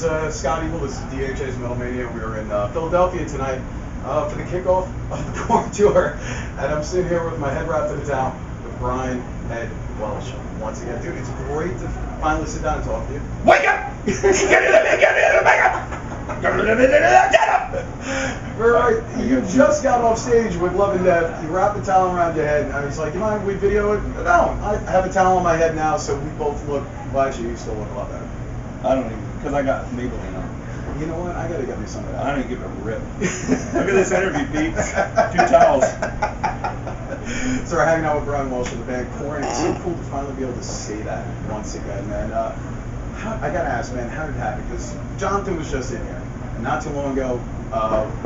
is Scott Eagle. This is DHA's Metal Mania. We are in Philadelphia tonight for the kickoff of the Korn tour. And I'm sitting here with my head wrapped in a towel with Brian and Welch. Once again, dude, it's great to finally sit down and talk to you. Wake up! Right, you just got off stage with Love and Death. You wrapped the towel around your head. I was like, you mind if we video it? No, I have a towel on my head now, so we both look. Well, actually, you still look a lot better. I don't even, because I got Maybelline on. You know what? I gotta get me some of that. I don't give a rip. Look at this interview, peeps. 2 towels. So we're hanging out with Brian Welch of the band Korn. It's so cool to finally be able to say that once again, man. I gotta ask, man, how did it happen? Because Jonathan was just in here, and not too long ago,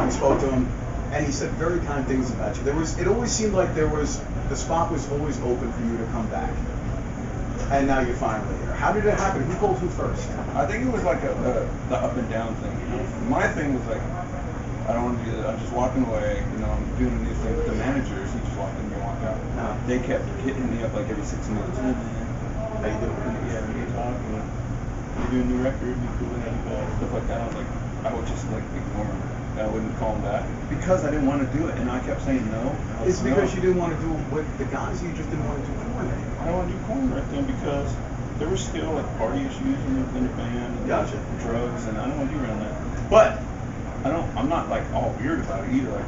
we spoke to him, and he said very kind things about you. It always seemed like the spot was always open for you to come back, and now you're finally here. How did it happen? Who called who first? I think it was like the up and down thing. You know? My thing was like, I don't want to do that. I'm just walking away. You know, I'm doing a new thing with the managers. He just walked in and walked out. They kept hitting me up like every 6 months. Hey, man, how you doing? Yeah, we can talk. You know, you're doing a new record. You cool with that? Stuff like that. I was like, I would just like ignore him. I wouldn't call him back because I didn't want to do it, and I kept saying no. It's because you didn't want to do it with the guys. You just didn't want to do Korn anymore. I don't want to do Korn right then because there were still like party issues in the band, and gotcha. Drugs, and I don't want to be around that. But I'm not like all weird about it either. Like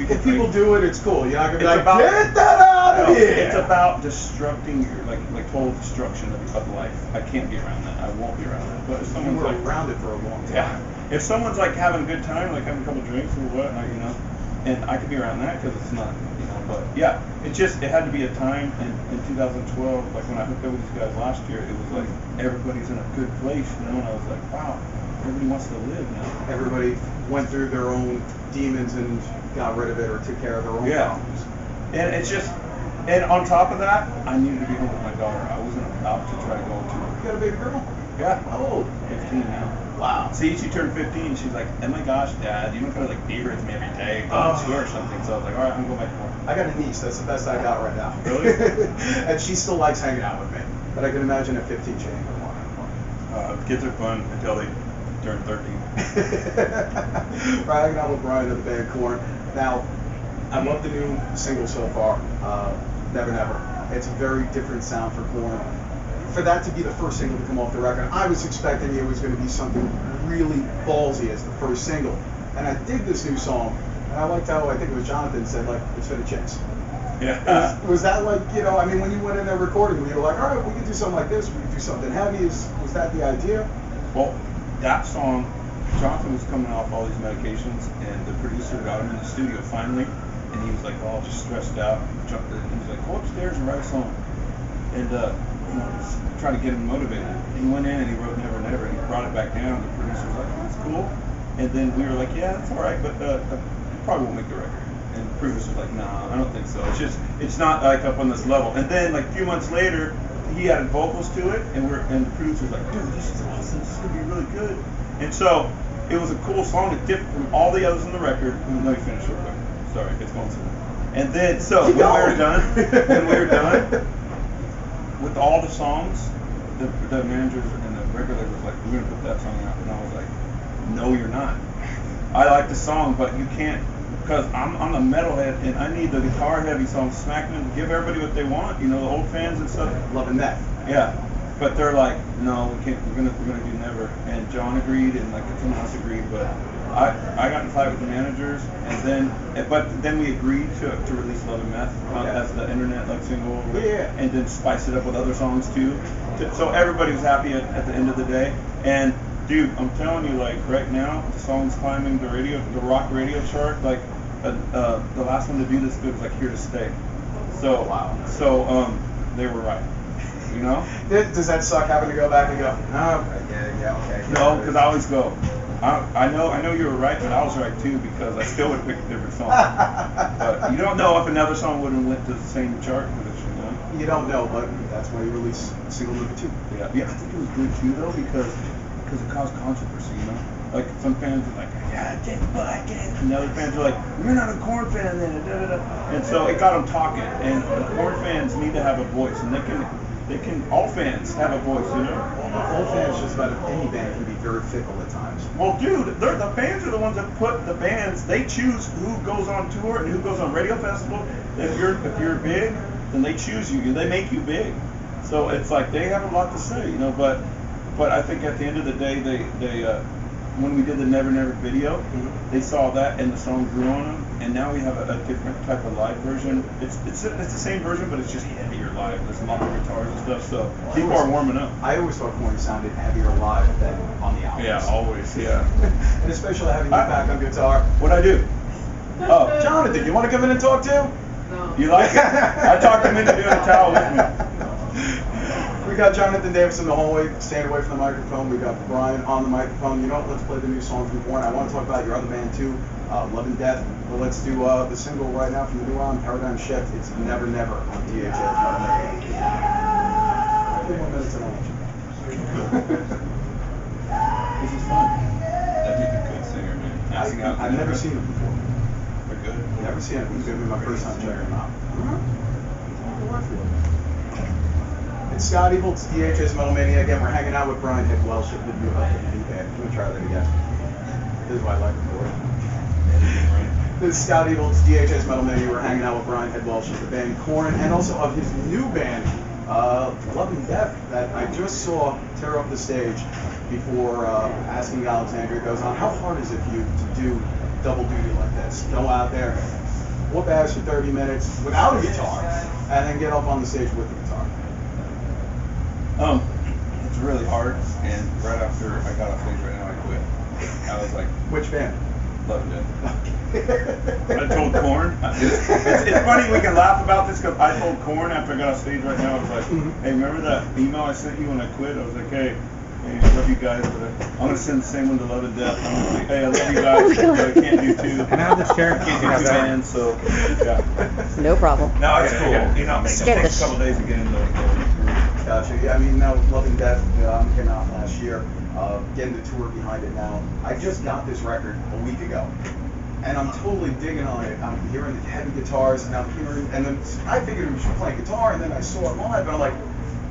if people do it, it's cool. You're not gonna be like, about, get that out of here. It's about destructing your like total destruction of life. I can't be around that. I won't be around that. But if someone's you were like around it for a long time. Yeah. If someone's like having a good time, like having a couple drinks or what, you know, and I could be around that because it's not, you know. But yeah, it had to be a time in 2012, like when I hooked up with these guys last year, it was like everybody's in a good place, you know, and I was like, wow, everybody wants to live now. Everybody went through their own demons and got rid of it or took care of their own problems. And it's just, and on top of that, I needed to be home with my daughter. I wasn't about to try to go to. You got a baby girl? Yeah. How old? 15 now. Wow. See, she turned 15. She's like, oh my gosh, Dad, you don't kind of like be with me every day, go to school or something. So I was like, all right, I'm going back to work. I got a niece. That's the best I got right now. Really? And she still likes hanging out with me. But I can imagine at 15 she ain't gonna want Kids are fun until they turn 13. Right, hanging out with Brian of the band Korn. Now, I love the new single so far, Never Never. It's a very different sound for Korn. For that to be the first single to come off the record, I was expecting it was going to be something really ballsy as the first single. And I dig this new song, and I liked how, I think it was Jonathan said, like, it's for the chicks. Yeah. Was that like, you know, I mean, when you went in there recording, you were like, all right, we could do something like this, we could do something heavy. Was that the idea? Well, that song, Jonathan was coming off all these medications, and the producer got him in the studio finally, and he was like, all just stressed out. He was like, go upstairs and write a song. And, you know, just trying to get him motivated. He went in and he wrote Never Never, and he brought it back down. The producer was like, oh, that's cool. And then we were like, yeah, that's all right, but probably won't make the record. And the producer was like, nah, I don't think so. It's not like up on this level. And then like a few months later, he added vocals to it, and the producer was like, dude, this is awesome. This is gonna be really good. And so it was a cool song. It different from all the others on the record. Let me finish real quick. Sorry, it's going slow. And then so when we were done, with all the songs, the managers and the record label was like, we're going to put that song out. And I was like, no, you're not. I like the song, but you can't, because I'm a metalhead, and I need the guitar heavy songs, smacking them, give everybody what they want, you know, the old fans and stuff. Loving that. Yeah. But they're like, no, we can't, we're gonna do Never. And John agreed, and like someone else agreed, but I got in a fight with the managers, but then we agreed to release Love and Meth as the internet like single, and then spice it up with other songs too. So everybody was happy at the end of the day. And dude, I'm telling you, like right now, the song's climbing the rock radio chart. Like the last one to do this good was like Here to Stay. So wow. So they were right. You know? Does that suck having to go back and go, oh, yeah, okay. No, because I always go, I know you were right, but I was right too, because I still would pick a different song. But you don't know if another song would have went to the same chart position, you know? You don't know, but that's why you release single number 2. Yeah, I think it was good too though, because it caused controversy, you know? Like some fans were like, yeah, Jake Black, and the other fans were like, you're not a Korn fan then, da, da, da. And so it got them talking, and the Korn fans need to have a voice, and they all fans have a voice, you know? All fans, just about any band, can be very fickle at times. Well, dude, the fans are the ones that put the bands. They choose who goes on tour and who goes on radio festival. If you're big, then they choose you. They make you big. So it's like they have a lot to say, you know. But I think at the end of the day, they when we did the Never Never video, they saw that and the song grew on them. And now we have a different type of live version. It's the same version, but it's just heavier live. There's a lot more guitars and stuff, so people are warming up. I always thought Korn sounded heavier live than on the albums. Yeah, always, yeah. And especially having you back on guitar. What'd I do? Oh, Jonathan, you want to come in and talk too? No. You like it? I talked him into doing a towel with me. We got Jonathan Davis in the hallway, staying away from the microphone. We got Brian on the microphone. You know what? Let's play the new song from Korn. I want to talk about your other band too, Love and Death. But let's do the single right now from the new album, Paradigm Shift. It's Never Never on WDHA. 3 more minutes and I'll let you go. This is fun. That dude's a good singer, man. I've never seen him before. They're good. Never seen him. It was going to be my first time checking him out. It's Scott Evil, it's DHA's Metal Mania. Again, we're hanging out with Brian Hick Welch of the new band. Let me try that again. This is why I like the board. This is Scott Evil, it's DHA's Metal Mania. We're hanging out with Brian Hick Welch of the band Korn, and also of his new band, Love and Death, that I just saw tear up the stage before asking Alexandria goes on. How hard is it for you to do double duty like this? Go out there, whoop ass for 30 minutes without a guitar, and then get up on the stage with the guitar. It's really hard, and right after I got off stage right now, I quit. I was like, Which band? Love it. I told Korn. It's funny we can laugh about this because I told Korn after I got off stage right now, I was like, hey, remember that email I sent you when I quit? I was like, hey, I love you guys, but I'm going to send the same one to Love and Death. I'm going to say, hey, I love you guys, but I can't do two. Can I have this chair? I can't do two bands, so yeah. No problem. No, it's cool. You know, it takes a couple days to get into the groove. Gotcha. Yeah, I mean, now Love and Death came out last year. Getting the tour behind it now. I just got this record a week ago, and I'm totally digging on it. I'm hearing the heavy guitars, and I'm hearing, and then I figured it was playing guitar, and then I saw it live, and I'm like,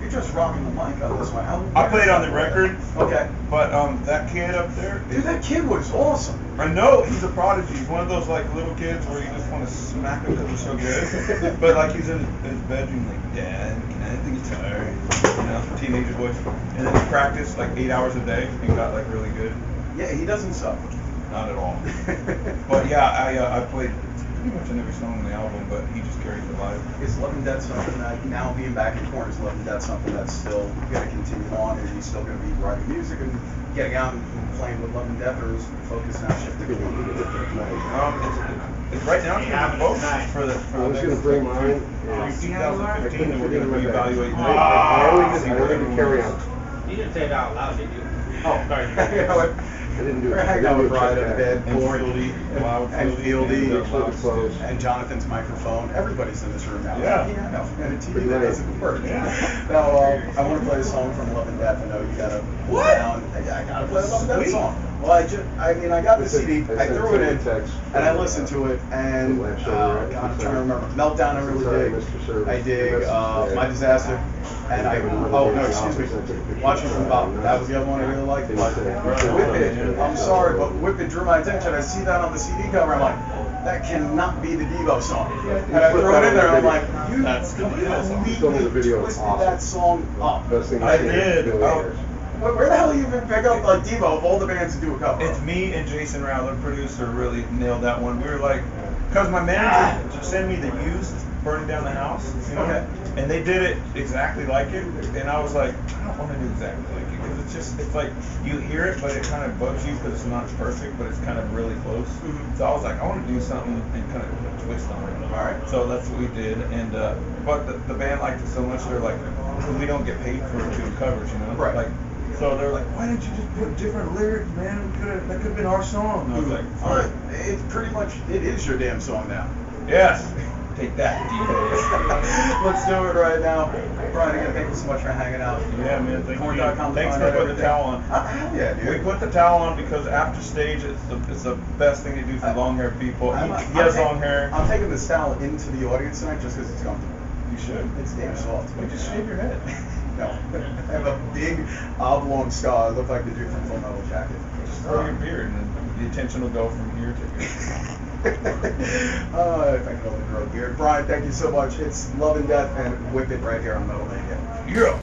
you're just rocking the mic on this one. I played on the record. Okay. But that kid up there, Dude, that kid was awesome. I know he's a prodigy. He's one of those like little kids where you just want to smack him because he's so good. But like he's in his bedroom like, Dad, can I have the guitar? You know, teenager voice. And then he practiced like 8 hours a day and got like really good. Yeah, he doesn't suck. Not at all. But yeah, I played pretty much on every song on the album, but he just carries it live. Is Love and Death something that, now being back in Korn, is Love and Death something that's still going to continue on? Are you still going to be writing music and getting out and playing with Love and Death, or is the focus now shifting a little bit different? It's right now it's going to be both for the I was going to bring mine. 2015, and we're going to reevaluate I only did carry on. You didn't say it out loud, did you? Oh, sorry. I didn't do it. We're hanging out with Brian at the bed, And Korn, Fieldy, and Fieldy, close. and Jonathan's microphone. Everybody's in this room now. Yeah. I know. And a TV that doesn't work. Yeah. Now, I want to play a song from Love and Death. I know you got to pull down. I got to play a Love and Death song. Well, I got the CD, I threw it in, and I listened to it, and God, I'm trying to remember. Meltdown, I really dig. I dig My Disaster, and Watching from Bob. That was the other one I really liked. But Whip It, I'm sorry, but Whip It drew my attention. I see that on the CD cover, I'm like, that cannot be the Devo song. And I threw it in there, and I'm like, you completely twisted that song up. I did. Where the hell do you even pick up like Devo of all the bands to do a cover? It's me and Jason Rowler, producer, really nailed that one. We were like, because my manager just sent me the used Burning Down the House, you know? Okay. And they did it exactly like it, and I was like, I don't want to do exactly like it, because it's like, you hear it, but it kind of bugs you because it's not perfect, but it's kind of really close. So I was like, I want to do something and kind of twist on it. All right. So that's what we did, and but the band liked it so much, they're like, because we don't get paid for doing covers, you know? Right. Like, so they're like, why didn't you just put different lyrics, man? That could have been our song. And I was like, all right. It's pretty much, it is your damn song now. yes, take that, DJs. Let's do it right now. Brian, again, thank you so much for hanging out. Yeah, man, thank you. Korn.com. Thanks for putting the towel on. Hell yeah, dude. We put the towel on because after stage, it's the best thing to do for long hair people. He has long hair. I'm taking this towel into the audience tonight just because it's comfortable. You should. It's damn soft. Why just shave your head? No. I have a big oblong scar. I look like the dude from Full Metal Jacket. Just grow your beard, and the attention will go from here to here. If I could only grow a beard. Brian, thank you so much. It's Love and Death and Whip It right here on Metal Mania. Yeah.